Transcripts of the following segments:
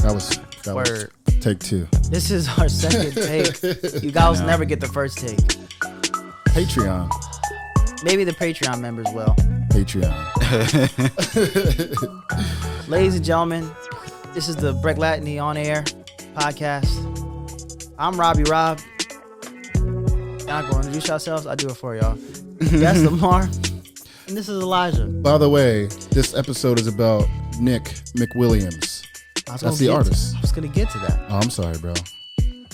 That was Word. take 2. This is our second take. You guys never get the first take. Patreon. Maybe the Patreon members will. Patreon. Ladies and gentlemen, this is the Breck Latney On Air podcast. I'm Robbie Rob. Y'all go introduce yourselves. I do it for y'all. That's Damar. And this is Elijah. By the way, this episode is about Nick McWilliams. That's the artist. I was going to get to that. Oh, I'm sorry, bro.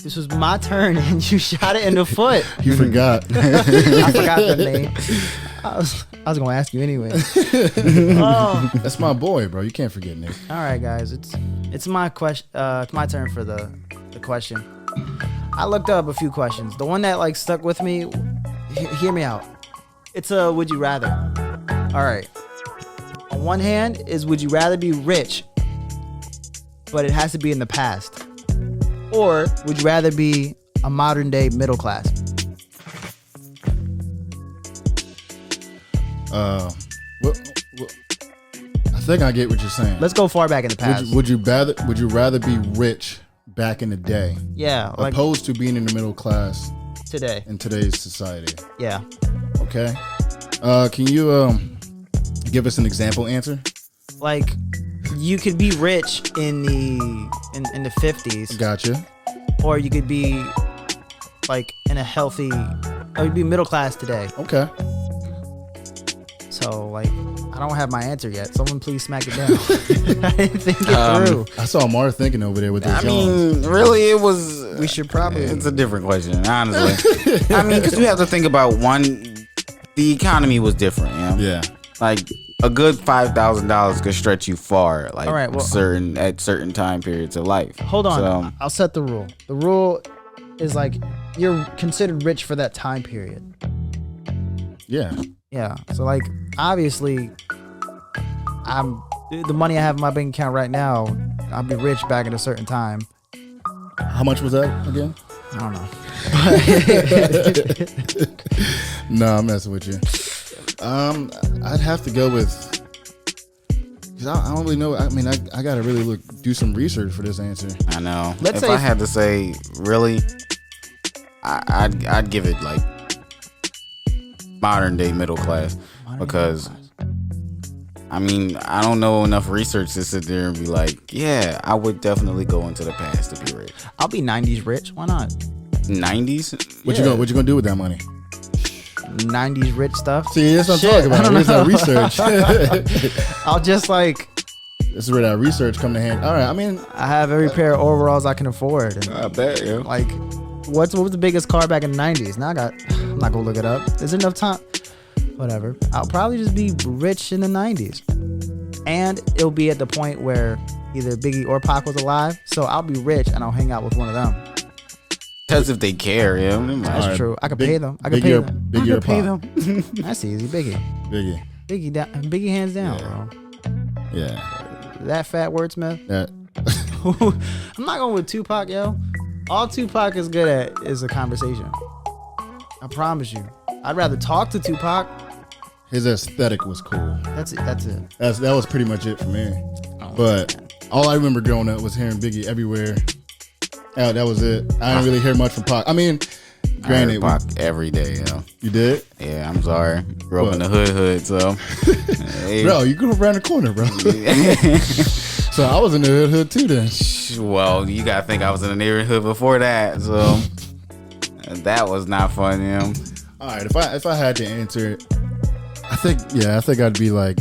This was my turn and you shot it in the foot. You forgot. I forgot the name. I was going to ask you anyway. Oh. That's my boy, bro. You can't forget Nick. All right, guys. It's my question. It's my turn for the question. I looked up a few questions. The one that like stuck with me, hear me out. It's a would you rather. All right. On one hand is would you rather be rich, but it has to be in the past, or would you rather be a modern day middle class? Well, I think I get what you're saying. Let's go far back in the past. Would you rather be rich back in the day? Yeah, like opposed to being in the middle class today in today's society. Yeah. Okay. Can you give us an example answer? Like you could be rich in the 50s. Gotcha. Or you could be like in a healthy, or you'd be middle class today. Okay. So like, I don't have my answer yet. Someone please smack it down. I didn't think it through. I saw Mar thinking over there with their mean, really, it was. We should probably. It's a different question, honestly. I mean, because you have to think about the economy was different. You know? Yeah. Like a good $5,000 could stretch you far. Like all right, well, at certain time periods of life. Hold on, So, I'll set the rule. The rule is like you're considered rich for that time period. Yeah. Yeah. So like, obviously, the money I have in my bank account right now, I'll be rich back at a certain time. How much was that again? I don't know. No, I'm messing with you. I'd have to go with, because I don't really know. I mean, I gotta really do some research for this answer. I know. Let's if say I had to say, really, I'd give it like modern day middle class because. I mean, I don't know enough research to sit there and be like, yeah, I would definitely go into the past to be rich. I'll be 90s rich. Why not? 90s? What you gonna do with that money? 90s rich stuff. See, that's what I'm talking about. Where's that research? I'll just like. This is where that research come to hand. All right, I mean, I have every pair of overalls I can afford. And I bet, yeah. like, what was the biggest car back in the 90s? Now I'm not gonna look it up. Is there enough time? Whatever. I'll probably just be rich in the 90s. And it'll be at the point where either Biggie or Pac was alive. So I'll be rich and I'll hang out with one of them. That's if they care, yeah. That's right. true. I could pay them. I could pay them. Biggie or pay Pac? them. That's easy. Biggie. Biggie hands down, bro. Yeah. That fat wordsmith. That. I'm not going with Tupac, yo. All Tupac is good at is a conversation. I promise you. I'd rather talk to Tupac. His aesthetic was cool. That's it. That was pretty much it for me. Oh, But all I remember growing up was hearing Biggie everywhere. That was it. I didn't really hear much from Pac. I mean, granted, Pac every day, you know. You did? Yeah, I'm sorry. Grew up in the hood, so. Hey. Bro, you grew up around the corner, bro. So I was in the hood too then. Well, you gotta think I was in the neighborhood before that, so that was not fun, you know. All right, if I had to answer it, I think I'd be like,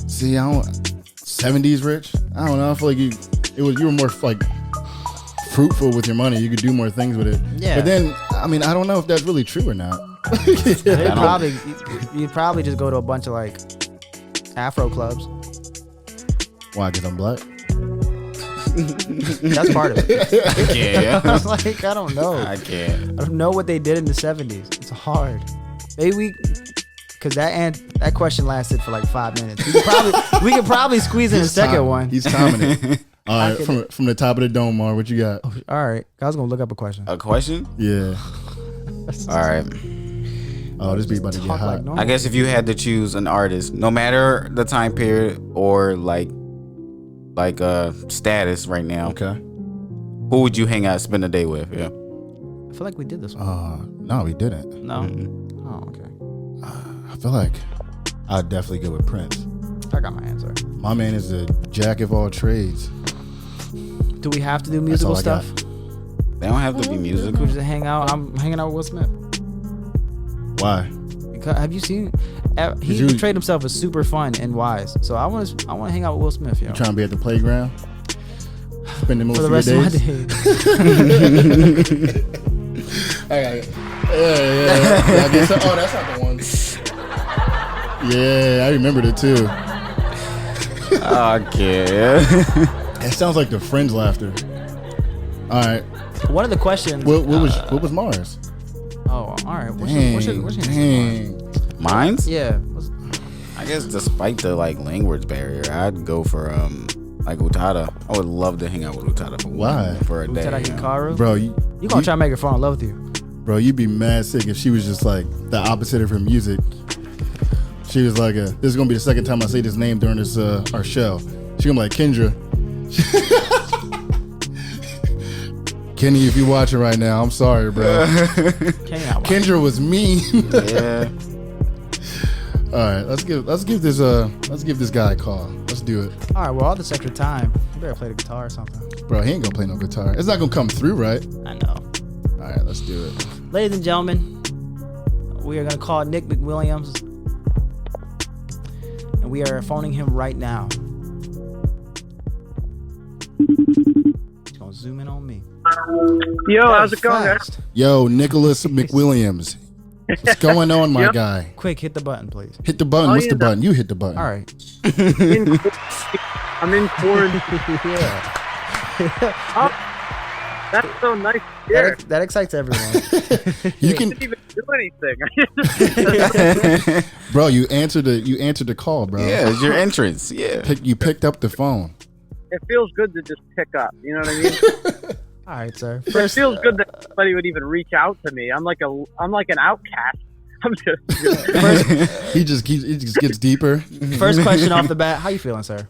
70s rich. I don't know. I feel like you were more like fruitful with your money. You could do more things with it. Yeah. But then, I mean, I don't know if that's really true or not. You'd probably just go to a bunch of like Afro clubs. Why? Because I'm black. That's part of it. I can't. Like, I don't know. I can't. I don't know what they did in the 70s. It's hard. Maybe because that question lasted for like 5 minutes. We could probably squeeze in a second one. He's timing it. All right, from the top of the dome, Mar, what you got? All right, I was gonna look up a question. A question? Yeah. All right. Oh, this beat about to get hot. Like I guess if you had to choose an artist, no matter the time period or like like status right now, Okay. who would you hang out, spend a day with? Yeah. I feel like we did this one. No, we didn't. No. Mm-hmm. Oh, okay. I feel like I'd definitely go with Prince. I got my answer. My man is a jack of all trades. Do we have to do musical all I got. stuff? They don't have to be We musical. just hang out. I'm hanging out with Will Smith. Why? Because have you seen? He you- portrayed himself as super fun and wise. So I want to hang out with Will Smith, yo. Trying to be at the playground? Spending most For the of rest your of my days? days. Yeah. I guess so. Oh, that's not the one. Yeah, I remembered it too. Okay. It sounds like the Friends laughter. All right. One of the questions. What was Mars? Oh, all right. What's your answer? Dang. Mine's? Yeah. I guess despite the like language barrier, I'd go for like Utada. I would love to hang out with Utada for Why? for a day. Utada you know? Hikaru? Bro, You gonna try to make her fall in love with you? Bro, you'd be mad sick if she was just like the opposite of her music. She was like, this is gonna be the second time I say this name during this our show. She gonna be like, Kendra. Kenny, if you're watching right now, I'm sorry, bro. Kendra was mean. Yeah. All right, let's give this guy a call. Let's do it. All right. Well, all this extra time, you better play the guitar or something. Bro, he ain't gonna play no guitar. It's not gonna come through, right? I know. All right, let's do it. Ladies and gentlemen, we are gonna call Nick McWilliams, and we are phoning him right now. He's gonna zoom in on me. Yo, That how's was it going, guys? fast. Yo, Nicholas McWilliams. What's going on, my guy? Quick, hit the button, please. Hit the button. Oh, What's yeah, the button? You hit the button. All right. I'm in quarantine. Yeah. That's so nice to hear. That excites everyone. You I can, didn't even do anything. bro. You answered the call, bro. Yeah, it's your entrance. Yeah. You picked up the phone. It feels good to just pick up. You know what I mean? All right, sir. It feels good that somebody would even reach out to me. I'm like an outcast. I'm just. He just gets deeper. First question off the bat. How you feeling, sir?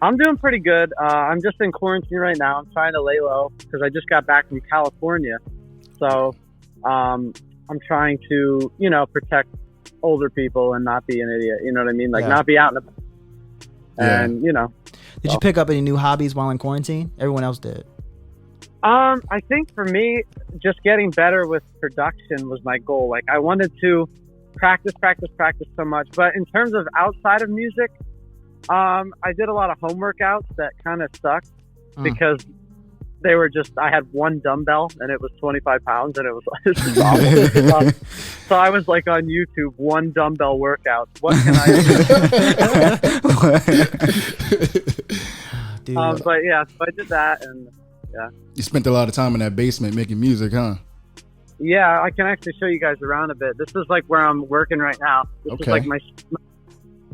I'm doing pretty good. I'm just in quarantine right now. I'm trying to lay low because I just got back from California. So I'm trying to, protect older people and not be an idiot. You know what I mean? Like Yeah. not be out in the Yeah. and Did you pick up any new hobbies while in quarantine? Everyone else did. I think for me, just getting better with production was my goal. Like I wanted to practice so much. But in terms of outside of music, I did a lot of home workouts that kind of sucked because they were I had one dumbbell and it was 25 pounds and it was awful. So I was like on YouTube, one dumbbell workout. What can I do? Dude, But yeah, so I did that and yeah. You spent a lot of time in that basement making music, huh? Yeah, I can actually show you guys around a bit. This is like where I'm working right now. This is like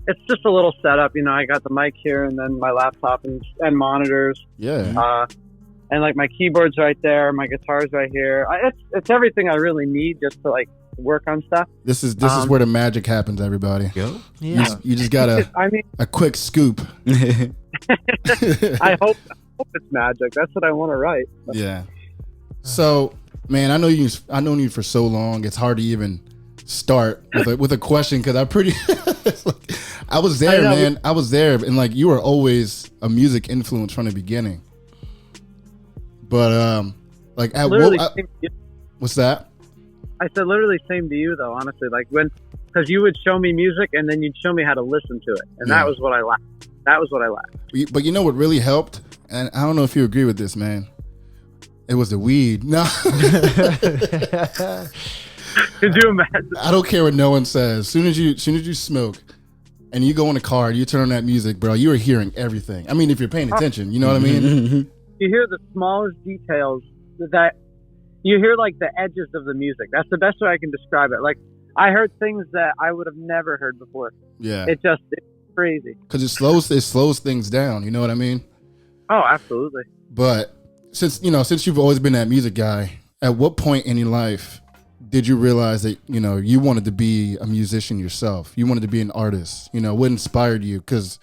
it's just a little setup, I got the mic here and then my laptop and monitors. Yeah. And like my keyboard's right there, my guitar's right here. It's everything I really need just to like work on stuff. This is where the magic happens, everybody. Yo. yeah. You just got a quick scoop. I hope it's magic. That's what I want to write. Yeah. So, man, I know I've known you for so long. It's hard to even start with a question because I was there, man. I was there, and like you were always a music influence from the beginning. But like at what's that? I said literally same to you though. Honestly, like because you would show me music and then you'd show me how to listen to it, and that was what I lacked. But you know what really helped, and I don't know if you agree with this, man. It was the weed. No. Could you imagine? I don't care what no one says. As soon as you smoke and you go in the car, you turn on that music, bro, you are hearing everything. I mean, if you're paying attention, you know what I mean? You hear the smallest details that you hear, like the edges of the music. That's the best way I can describe it. Like I heard things that I would have never heard before. Yeah. It's crazy. Because it slows things down. You know what I mean? Oh, absolutely. But since you've always been that music guy, at what point in your life did you realize that, you wanted to be a musician yourself? You wanted to be an artist? What inspired you? Because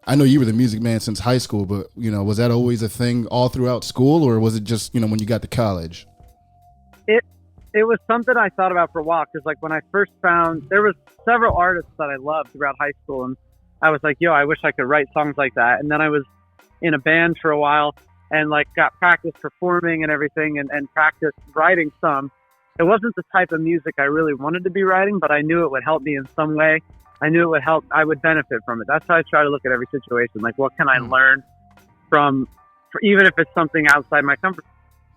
I know you were the music man since high school, but was that always a thing all throughout school, or was it just when you got to college? It was something I thought about for a while, because like when I first found, there was several artists that I loved throughout high school, and I was like, yo, I wish I could write songs like that. And then I was in a band for a while and like got practice performing and everything, and practice writing some. It wasn't the type of music I really wanted to be writing, but I knew it would help me in some way. I knew it would help. I would benefit from it. That's how I try to look at every situation. Like, what can I learn from, even if it's something outside my comfort?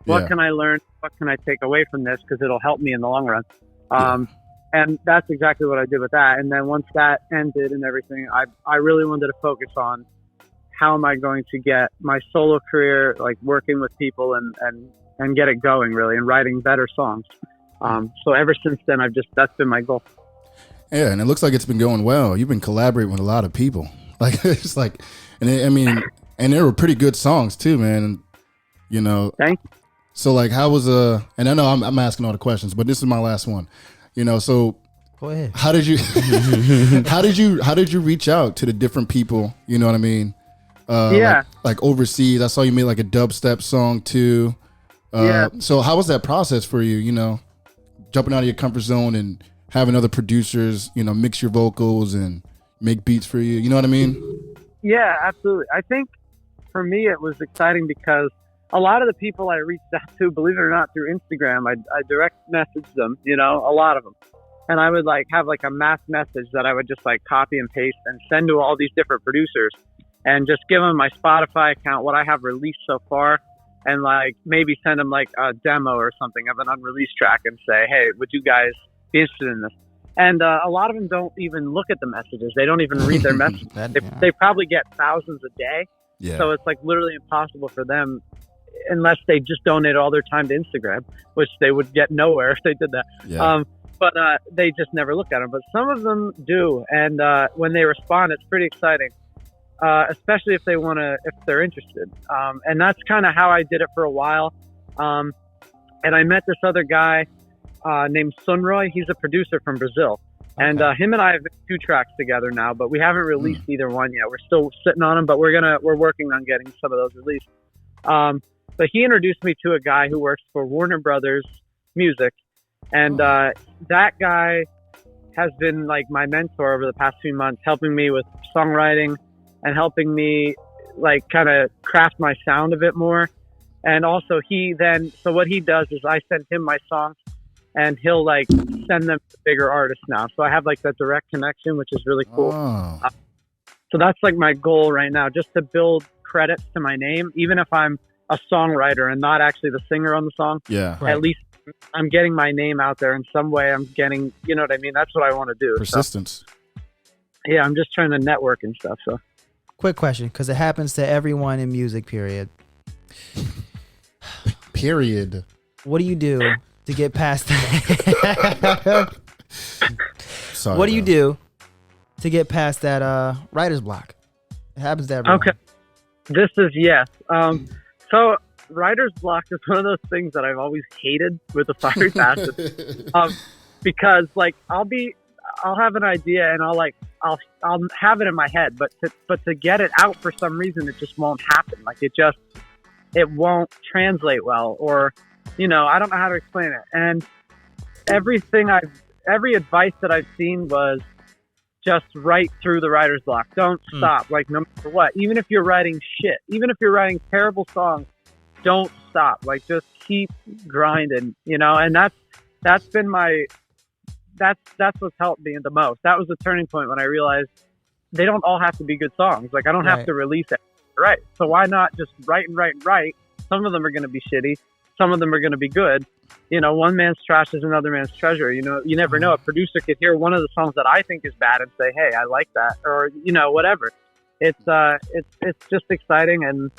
What can I learn? What can I take away from this? Because it'll help me in the long run. And that's exactly what I did with that. And then once that ended and everything, I really wanted to focus on how am I going to get my solo career, like working with people and get it going really, and writing better songs. So ever since then, that's been my goal. Yeah, and it looks like it's been going well. You've been collaborating with a lot of people. Like, it's like, and they were pretty good songs too, man. Thank you. So like, how was and I know I'm asking all the questions, but this is my last one. So go ahead. How did you how did you reach out to the different people? You know what I mean? Like overseas. I saw you made like a dubstep song too. So how was that process for you? Jumping out of your comfort zone and having other producers, mix your vocals and make beats for you. You know what I mean? Yeah, absolutely. I think for me it was exciting because a lot of the people I reached out to, believe it or not, through Instagram, I direct messaged them, a lot of them. And I would like have like a mass message that I would just like copy and paste and send to all these different producers and just give them my Spotify account, what I have released so far, and like maybe send them like a demo or something of an unreleased track and say, hey, would you guys be interested in this? And a lot of them don't even look at the messages. They don't even read their messages. They probably get thousands a day. Yeah. So it's like literally impossible for them unless they just donate all their time to Instagram, which they would get nowhere if they did that. Yeah. But they just never look at them. But some of them do. And when they respond, it's pretty exciting, especially if they're interested. And that's kind of how I did it for a while. And I met this other guy named Sunroy. He's a producer from Brazil. Okay. And him and I have 2 tracks together now, but we haven't released either one yet. We're still sitting on them, but we're working on getting some of those released. But he introduced me to a guy who works for Warner Brothers Music. And that guy has been like my mentor over the past few months, helping me with songwriting and helping me like kind of craft my sound a bit more. And also so what he does is I send him my songs and he'll like send them to bigger artists now. So I have like that direct connection, which is really cool. So that's like my goal right now, just to build credits to my name, even if I'm a songwriter and not actually the singer on the song. Yeah. At least I'm getting my name out there in some way. I'm getting, you know what I mean? That's what I want to do. Persistence. So, yeah, I'm just trying to network and stuff. So, quick question, because it happens to everyone in music, period. Period. What do you do to get past that? Sorry, what do you do to get past that writer's block? It happens to everyone. Okay. This is yes. So writer's block is one of those things that I've always hated with a fiery passion. Because like I'll have an idea and I'll have it in my head, but to get it out for some reason it just won't happen. Like it won't translate well, or I don't know how to explain it. And every advice that I've seen was just write through the writer's block. Don't stop. Like no matter what, even if you're writing shit, even if you're writing terrible songs, don't stop. Like just keep grinding, and that's been that's what's helped me the most. That was the turning point when I realized they don't all have to be good songs. Like I don't have to release it. Right. So why not just write and write and write? Some of them are going to be shitty. Some of them are going to be good. One man's trash is another man's treasure. You never know. A producer could hear one of the songs that I think is bad and say, hey, I like that. Or, whatever. It's just exciting. And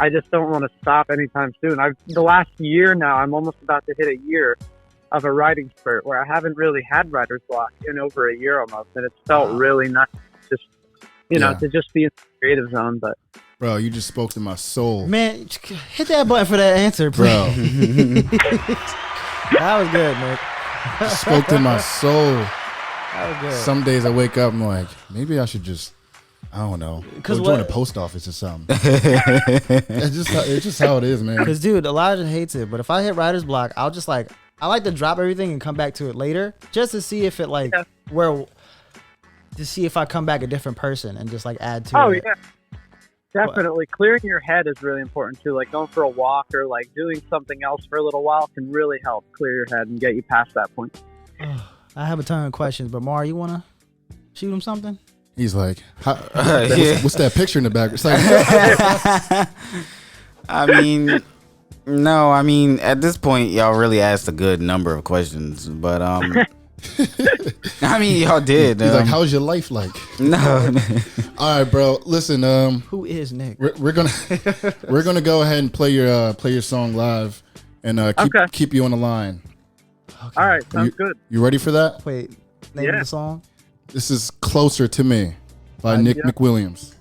I just don't want to stop anytime soon. The last year now, I'm almost about to hit a year of a writing spurt where I haven't really had writer's block in over a year almost. And it's felt really nice just, to just be in the creative zone. But bro, you just spoke to my soul. Man, hit that button for that answer, please. Bro. That was good, Nick. Spoke to my soul. That was good. Some days I wake up and I'm like, maybe I should I don't know. Because Go join a post office or something. It's just how it is, man. Because dude, Elijah hates it. But if I hit writer's block, I'll just like I like to drop everything and come back to it later, just to see if it to see if I come back a different person and just like add to it. Oh yeah, definitely. Clearing your head is really important too. Like going for a walk or like doing something else for a little while can really help clear your head and get you past that point. I have a ton of questions, but Mar, you wanna shoot him something? He's like, what's that picture in the back? It's like, I mean, no, I mean, at this point, y'all really asked a good number of questions, but I mean, y'all did. He's like, how's your life like? No. All right, bro. Listen, who is Nick? we're gonna go ahead and play your song live, and keep you on the line. Okay. All right, sounds good. You ready for that? Wait, name of the song? This is Closer to Me by Nick McWilliams.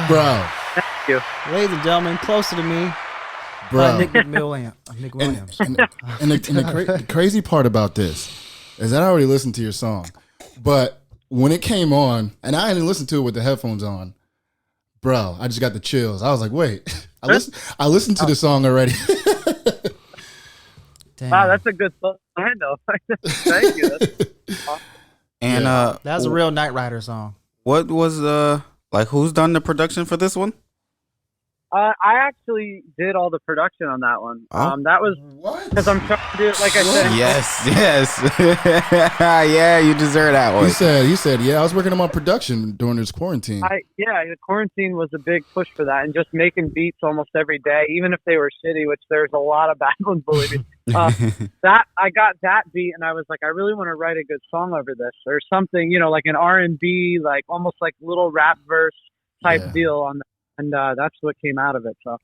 Bro. Thank you. Ladies and gentlemen, Closer to Me, bro. Nick McWilliams. And the crazy part about this is that I already listened to your song, but when it came on, and I didn't listen to it with the headphones on, bro, I just got the chills. I was like, wait, I listened to the song already. Damn. Wow, that's a good song. I know. Thank you. That's awesome. And that's a real Night Rider song. What was like who's done the production for this one? I actually did all the production on that one. Oh. That was because I'm trying to do it like I said. Yes. Yeah, you deserve that one. You said, yeah, I was working on my production during this quarantine. The quarantine was a big push for that, and just making beats almost every day, even if they were shitty, which there's a lot of bad ones, believe me. That I got that beat, and I was like, I really want to write a good song over this, or something, like an R&B, like almost like little rap verse type deal on that. And that's what came out of it. So,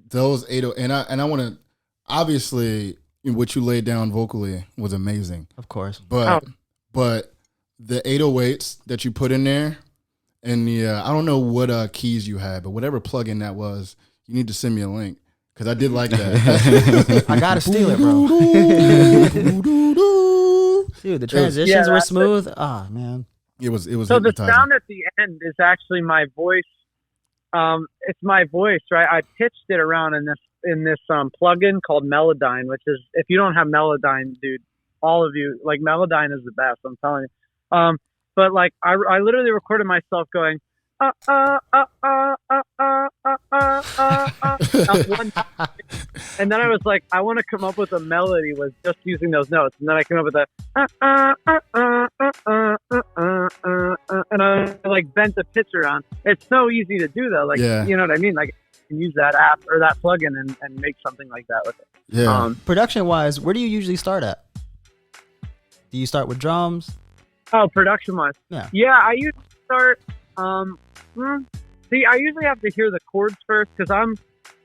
those 80 and I want to obviously what you laid down vocally was amazing, of course. But the 808s that you put in there, and I don't know what keys you had, but whatever plugin that was, you need to send me a link because I did like that. I gotta steal it, bro. Dude, the transitions were smooth. Ah, man, it was. So the sound at the end is actually my voice. It's my voice, right? I pitched it around in this plugin called Melodyne, which is, if you don't have Melodyne, dude, all of you, like, Melodyne is the best, I'm telling you. But like I literally recorded myself going, one time. And then I was like, I want to come up with a melody with just using those notes. And then I came up with a and I like bent the pitch around. It's so easy to do though. Like, you know what I mean? Like, you can use that app or that plugin and make something like that with it. Yeah. Production wise, where do you usually start at? Do you start with drums? Oh, production wise. Yeah, I usually start. See, I usually have to hear the chords first because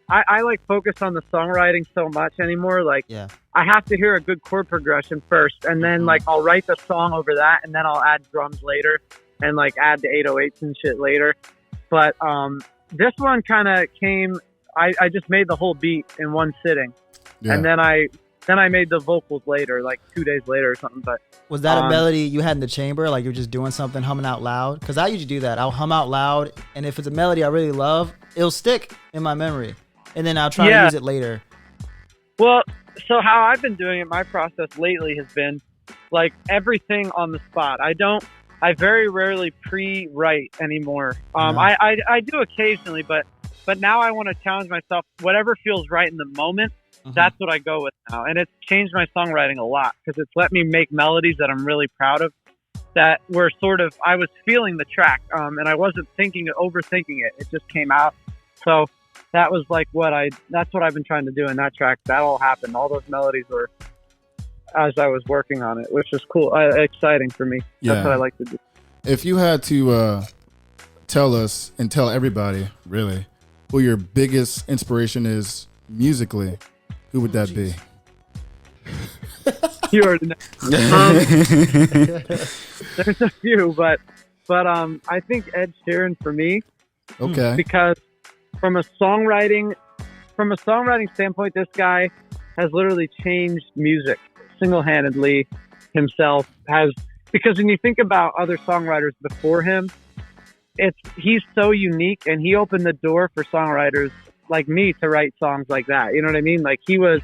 I like focus on the songwriting so much anymore. Like, I have to hear a good chord progression first, and then like I'll write the song over that, and then I'll add drums later, and like add the 808s and shit later. But this one kind of came. I just made the whole beat in one sitting, and then I made the vocals later, like 2 days later or something. But was that a melody you had in the chamber, like you're just doing something, humming out loud? Because I usually do that. I'll hum out loud, and if it's a melody I really love, it'll stick in my memory, and then I'll try to use it later. Well, so how I've been doing it, my process lately has been like everything on the spot. I very rarely pre-write anymore. I do occasionally, but now I want to challenge myself. Whatever feels right in the moment, that's what I go with now. And it's changed my songwriting a lot because it's let me make melodies that I'm really proud of, that were sort of, I was feeling the track and I wasn't overthinking it. It just came out. So that was like that's what I've been trying to do in that track. That all happened. All those melodies were as I was working on it, which is cool, exciting for me. That's what I like to do. If you had to tell us and tell everybody, really, who your biggest inspiration is musically, who would that be? You already know. There's a few, but I think Ed Sheeran for me. Okay. Because from a songwriting standpoint, this guy has literally changed music single-handedly himself. Because when you think about other songwriters before him, he's so unique, and he opened the door for songwriters like me to write songs like that. You know what I mean? Like, he was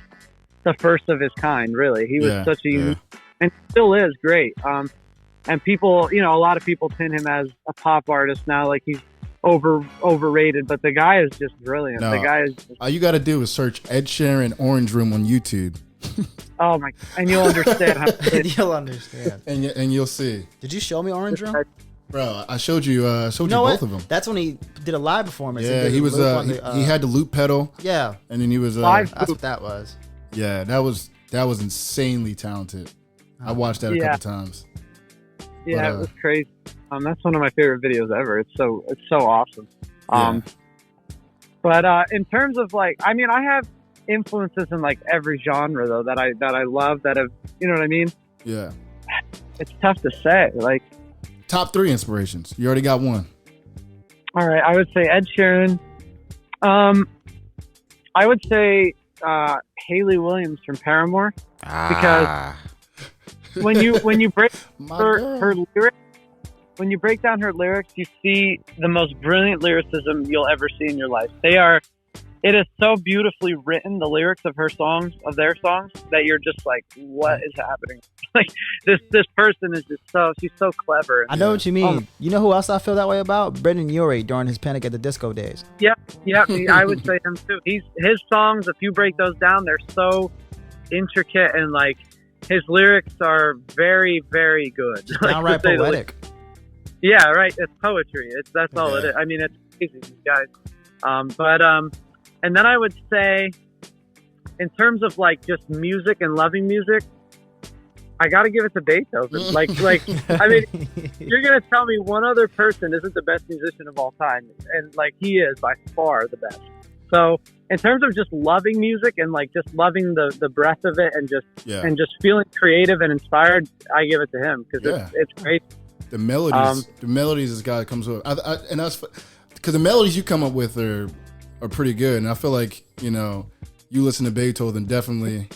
the first of his kind, really. He was such a unique, and still is great. And people, a lot of people pin him as a pop artist now, like he's overrated, but the guy is just brilliant. No, the guy is all you got to do is search Ed Sheeran Orange Room on YouTube. Oh my! And you'll understand. You'll understand, and you'll see. Did you show me Orange Room? Bro, I showed you. Both of them. That's when he did a live performance. Yeah, he was. He had the loop pedal. Yeah, and then he was. That's what that was. Yeah, that was insanely talented. I watched that a couple times. Yeah, it was crazy. That's one of my favorite videos ever. It's so awesome. But in terms of like, I mean, I have influences in like every genre though that I love, that have, you know what I mean? Yeah. It's tough to say. Like, top 3 inspirations. You already got one. All right, I would say Ed Sheeran. I would say Hayley Williams from Paramore, because when you break her lyrics, when you break down her lyrics, you see the most brilliant lyricism you'll ever see in your life. It is so beautifully written, the lyrics of their songs, that you're just like, what is happening? Like, this person is just she's so clever. I know what you mean. You know who else I feel that way about? Brendan Urie during his Panic at the Disco days. Yeah, I would say him too. His songs, if you break those down, they're so intricate, and like his lyrics are very, very good. Downright poetic. Yeah, right. It's poetry. That's all it is. I mean, it's crazy, these guys. And then I would say, in terms of like just music and loving music, I got to give it to Beethoven. Like, I mean, you're going to tell me one other person isn't the best musician of all time. And like, he is by far the best. So in terms of just loving music and like just loving the breath of it and just feeling creative and inspired, I give it to him, because it's great. The melodies this guy comes with, and that's because the melodies you come up with are pretty good, and I feel like you listen to Beethoven, definitely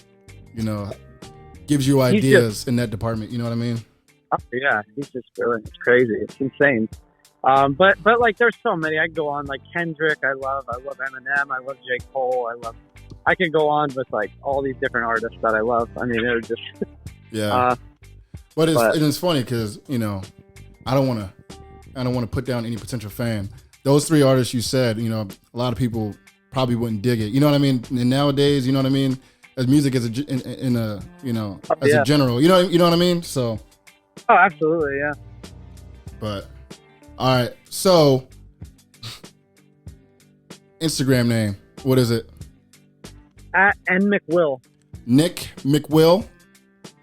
gives you ideas in that department. You know what I mean? Oh yeah, he's just brilliant. It's crazy. It's insane. But like, there's so many. I can go on, like Kendrick. I love Eminem. I love J. Cole. I could go on with like all these different artists that I love. I mean, they're just but it's funny because I don't want to. I don't want to put down any potential fan. Those 3 artists you said, you know, a lot of people probably wouldn't dig it. You know what I mean? And nowadays, you know what I mean? As music as a you know, as a general, you know what I mean? So. Oh, absolutely, yeah. But all right, so Instagram name, what is it? At N McWill. Nick McWill.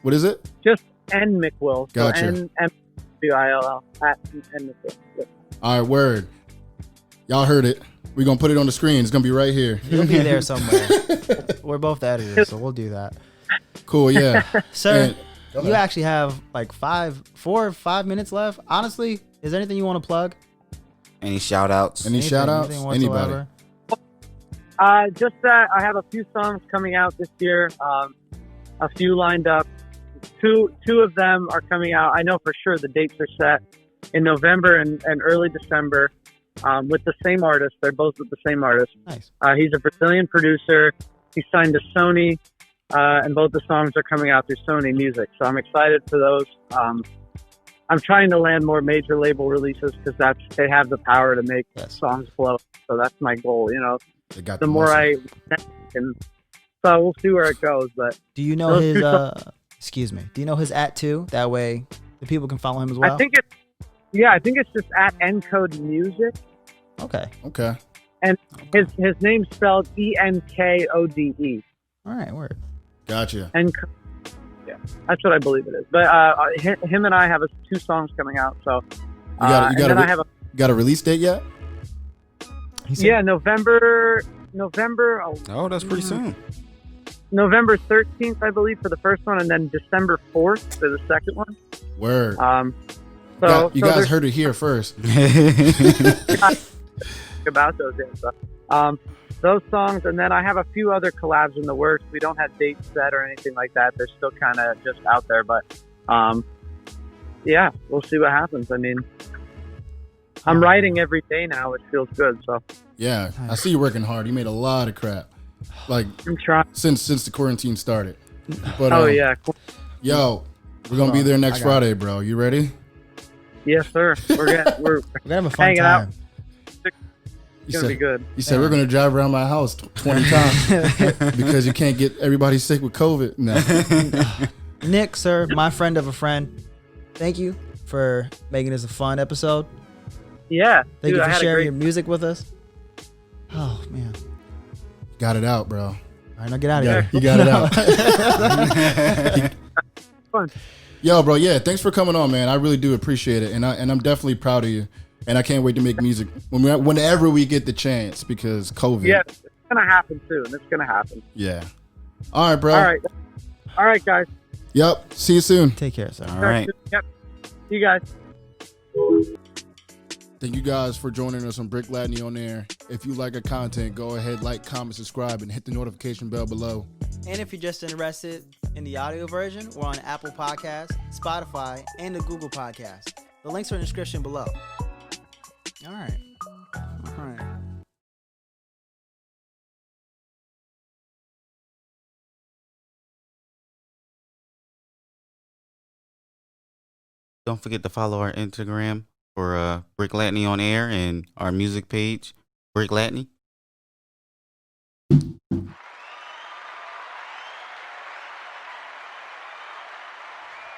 What is it? Just N McWill. So Gotcha. NMWILL at N McWill. Yep. All right, word. Y'all heard it. We're gonna put it on the screen. It's gonna be right here. It'll be there somewhere. We're both the editors, so we'll do that. Cool, yeah. Sir, you actually have like 4 or 5 minutes left. Honestly, is there anything you want to plug? Any shout outs? Any shout outs? Anybody? Just that I have a few songs coming out this year. A few lined up. Two of them are coming out. I know for sure the dates are set in November and early December with the same artist. They're both with the same artist. Nice. He's a Brazilian producer. He's signed to Sony, and both the songs are coming out through Sony Music. So I'm excited for those. I'm trying to land more major label releases because they have the power to make songs flow. So that's my goal. You know, the more I can. So we'll see where it goes. But do you know his? Excuse me. Do you know his @2? That way the people can follow him as well. I think it's just at Encode Music. Okay. And his name's spelled ENKODE. All right, word. Gotcha. Yeah, that's what I believe it is. But him and I have 2 songs coming out. So got a release date yet? Yeah, November. Oh, that's pretty soon. November 13th, I believe, for the first one, and then December 4th for the second one. Word. So you guys heard it here first. About those days. So, those songs, and then I have a few other collabs in the works. We don't have dates set or anything like that. They're still kind of just out there, but yeah, we'll see what happens. I mean, I'm writing every day now, which feels good. So yeah, I see you working hard. You made a lot of crap, like I'm trying since the quarantine started. But yeah, cool. Yo, we're gonna be there next Friday, bro. You ready? Yes, sir. We're gonna have a fun hanging time. out. It's gonna be good. You said we're gonna drive around my house 20 times because you can't get everybody sick with COVID. No. Nick, sir, my friend of a friend, thank you for making this a fun episode. Yeah. Thank you for sharing your music with us. Oh man. Got it out, bro. All right, now get out of here. You got it out. Fun. Yo, bro, yeah, thanks for coming on, man. I really do appreciate it, and I'm definitely proud of you. And I can't wait to make music whenever we get the chance because COVID. Yeah, it's gonna happen soon. It's gonna happen. Yeah. All right, bro. All right, guys. Yep. See you soon. Take care, sir. All right. Yep. See you guys. Thank you guys for joining us on Breck Latney On Air. If you like our content, go ahead, like, comment, subscribe, and hit the notification bell below. And if you're just interested in the audio version, we're on Apple Podcasts, Spotify, and the Google Podcasts. The links are in the description below. All right. Don't forget to follow our Instagram for Breck Latney On Air and our music page, Breck Latney.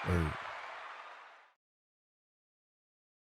Word.